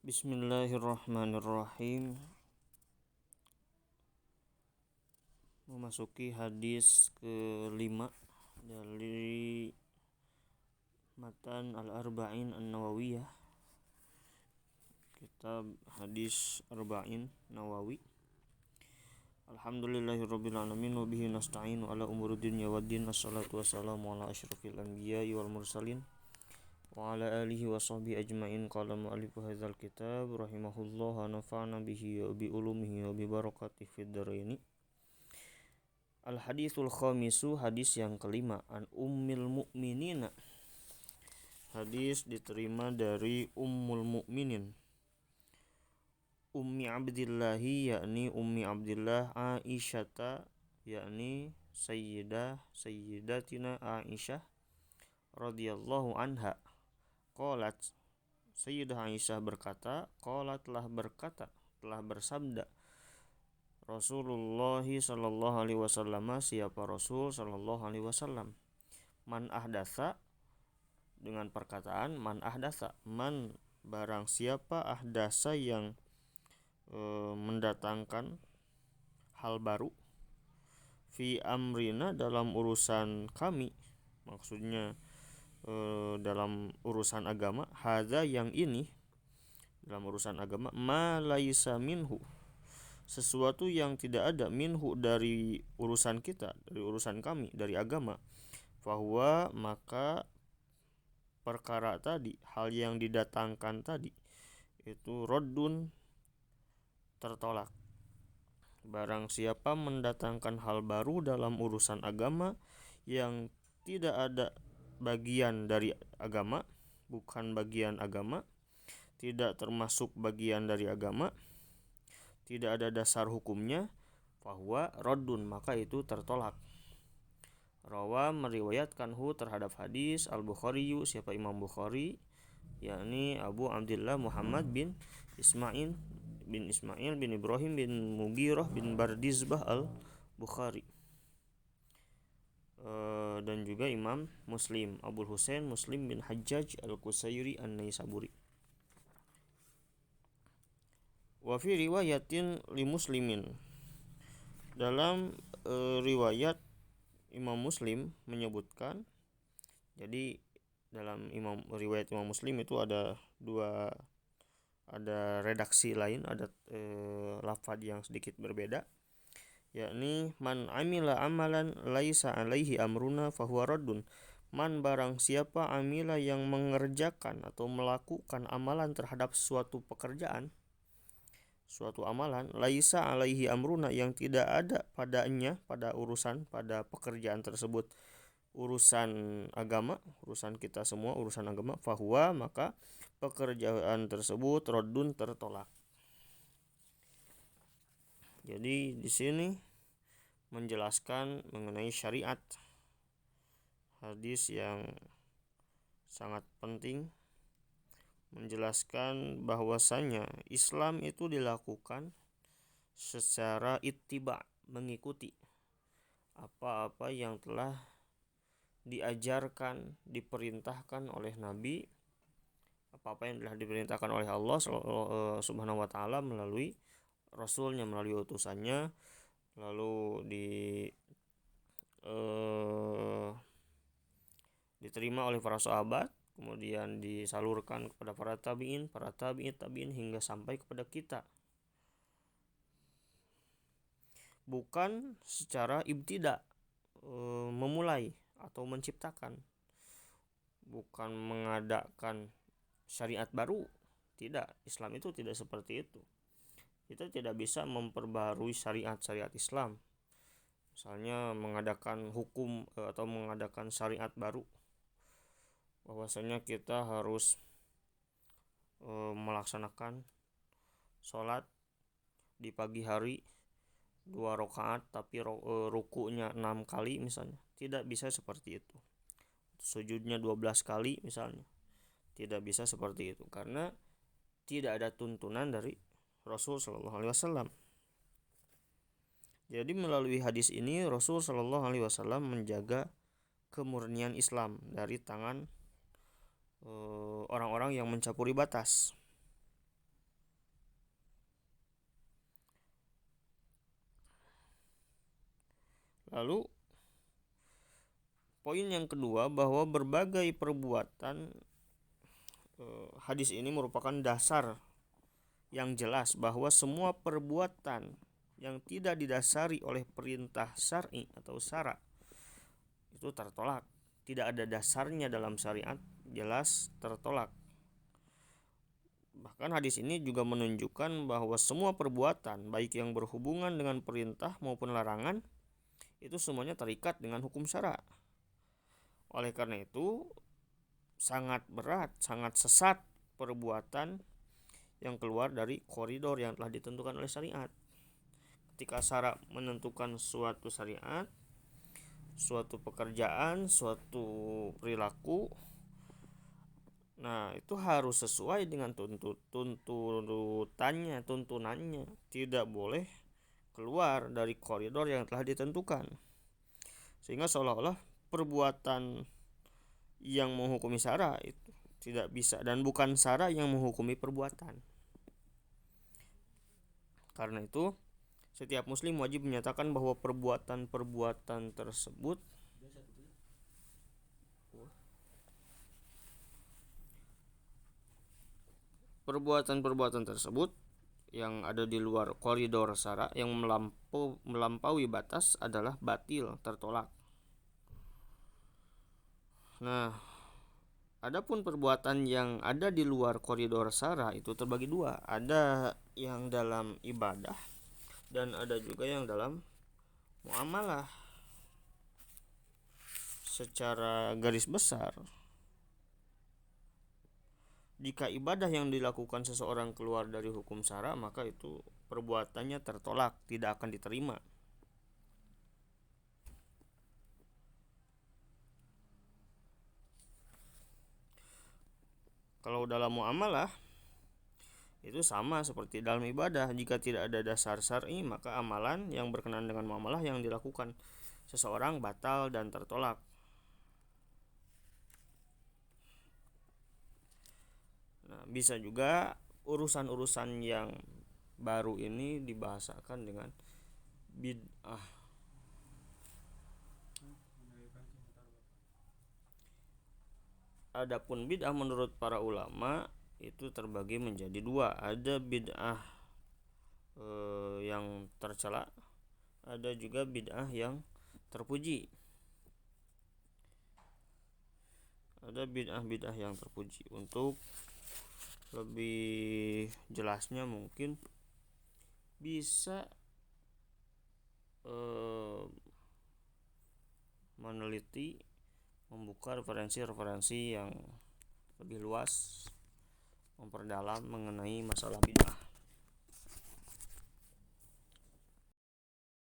Bismillahirrahmanirrahim. Memasuki hadis ke-5 dari matan Al-Arba'in An-Nawawiyah, kitab hadis Arba'in Nawawi. Alhamdulillahirabbil alamin wa bihi nasta'inu ala umuri dunya waddin. Wassalatu wassalamu ala asyrafil anbiya'i wal mursalin wa ala alihi wa sahbihi ajma'in. Qala mu'allifu hadzal kitab rahimahullah wa nafa'na bihi wa bi ulumihi wa bi barakatihi fid dharain. Al haditsul khamisu, hadis yang kelima, an ummil mukminina. Hadis diterima dari Ummul Mukminin Ummi Abdillahi, yakni Ummi Abdillah, Aisyata, yakni Sayyidatina Aisyah radhiyallahu anha. Qalat, Sayyidah Aisyah berkata, qalat telah bersabda Rasulullah sallallahu alaihi wasallam, siapa Rasul sallallahu alaihi wasallam, man ahdatsa, dengan perkataan man ahdatsa, man barang siapa, ahdasa yang mendatangkan hal baru, fi amrina dalam urusan kami, maksudnya dalam urusan agama, hadza yang ini, dalam urusan agama, ma laisa minhu, sesuatu yang tidak ada, minhu dari urusan kita, dari urusan kami, dari agama, fahuwa maka perkara tadi, hal yang didatangkan tadi itu raddun, tertolak. Barang siapa mendatangkan hal baru dalam urusan agama yang tidak ada bagian dari agama, bukan bagian agama, tidak termasuk bagian dari agama, tidak ada dasar hukumnya, fahuwa raddun, maka itu tertolak. Rawa, meriwayatkanhu terhadap hadis Al-Bukhari, siapa Imam Bukhari, yakni Abu Abdillah Muhammad bin Ismail bin Ibrahim bin Mughirah bin Bardizbah Al-Bukhari, dan juga Imam Muslim Abul Husain Muslim bin Hajjaj Al-Qusairi An-Naisaburi. Wa fi riwayatin li Muslimin, dalam riwayat Imam Muslim menyebutkan, jadi dalam riwayat Imam Muslim itu ada redaksi lain, ada lafaz yang sedikit berbeda, yakni man amila amalan laisa alaihi amruna fahuwa raddun. Man barang siapa, amila yang mengerjakan atau melakukan amalan terhadap suatu pekerjaan, suatu amalan, laisa alaihi amruna, yang tidak ada padanya, pada pekerjaan tersebut, urusan agama, urusan kita semua, urusan agama, fahuwa maka pekerjaan tersebut raddun, tertolak. Jadi di sini menjelaskan mengenai syariat, hadis yang sangat penting, menjelaskan bahwasanya Islam itu dilakukan secara ittiba, mengikuti apa-apa yang telah diajarkan, diperintahkan oleh Nabi, apa-apa yang telah diperintahkan oleh Allah Subhanahu wa ta'ala melalui Rasulnya, melalui utusannya, lalu diterima oleh para sahabat, kemudian disalurkan kepada para tabi'in hingga sampai kepada kita. Bukan secara ibtida, memulai atau menciptakan, bukan mengadakan syariat baru, tidak. Islam itu tidak seperti itu. Kita tidak bisa memperbarui syariat Islam, misalnya mengadakan hukum atau mengadakan syariat baru, bahwasanya kita harus melaksanakan sholat di pagi hari 2 rakaat tapi rukunya 6 kali misalnya. Tidak bisa seperti itu. Sujudnya 12 kali misalnya. Tidak bisa seperti itu, karena tidak ada tuntunan dari Rasul sallallahu alaihi wasallam. Jadi melalui hadis ini Rasul sallallahu alaihi wasallam menjaga kemurnian Islam dari tangan orang-orang yang mencampuri batas. Lalu poin yang kedua, bahwa berbagai perbuatan, hadis ini merupakan dasar yang jelas bahwa semua perbuatan yang tidak didasari oleh perintah syar'i atau syara itu tertolak. Tidak ada dasarnya dalam syariat, jelas tertolak. Bahkan hadis ini juga menunjukkan bahwa semua perbuatan, baik yang berhubungan dengan perintah maupun larangan, itu semuanya terikat dengan hukum syara. Oleh karena itu, sangat berat, sangat sesat perbuatan yang keluar dari koridor yang telah ditentukan oleh syariat. Ketika syara menentukan suatu syariat, suatu pekerjaan, suatu perilaku, nah itu harus sesuai dengan tuntunannya, tidak boleh keluar dari koridor yang telah ditentukan. Sehingga seolah-olah perbuatan yang menghukumi syara itu tidak bisa, dan bukan syara yang menghukumi perbuatan. Karena itu setiap muslim wajib menyatakan bahwa perbuatan-perbuatan tersebut yang ada di luar koridor syara, yang melampaui batas, adalah batil, tertolak. Nah, adapun perbuatan yang ada di luar koridor syara itu terbagi dua. Ada yang dalam ibadah dan ada juga yang dalam muamalah. Secara garis besar, jika ibadah yang dilakukan seseorang keluar dari hukum syara, maka itu perbuatannya tertolak, tidak akan diterima. Kalau dalam muamalah itu sama seperti dalam ibadah. Jika tidak ada dasar syar'i, maka amalan yang berkenaan dengan muamalah yang dilakukan seseorang batal dan tertolak. Nah, bisa juga urusan-urusan yang baru ini dibahasakan dengan bid'ah. Adapun bid'ah menurut para ulama itu terbagi menjadi dua. Ada bid'ah yang tercela, ada juga bid'ah yang terpuji. Ada bid'ah yang terpuji. Untuk lebih jelasnya mungkin bisa meneliti, membuka referensi-referensi yang lebih luas, memperdalam mengenai masalah bid'ah.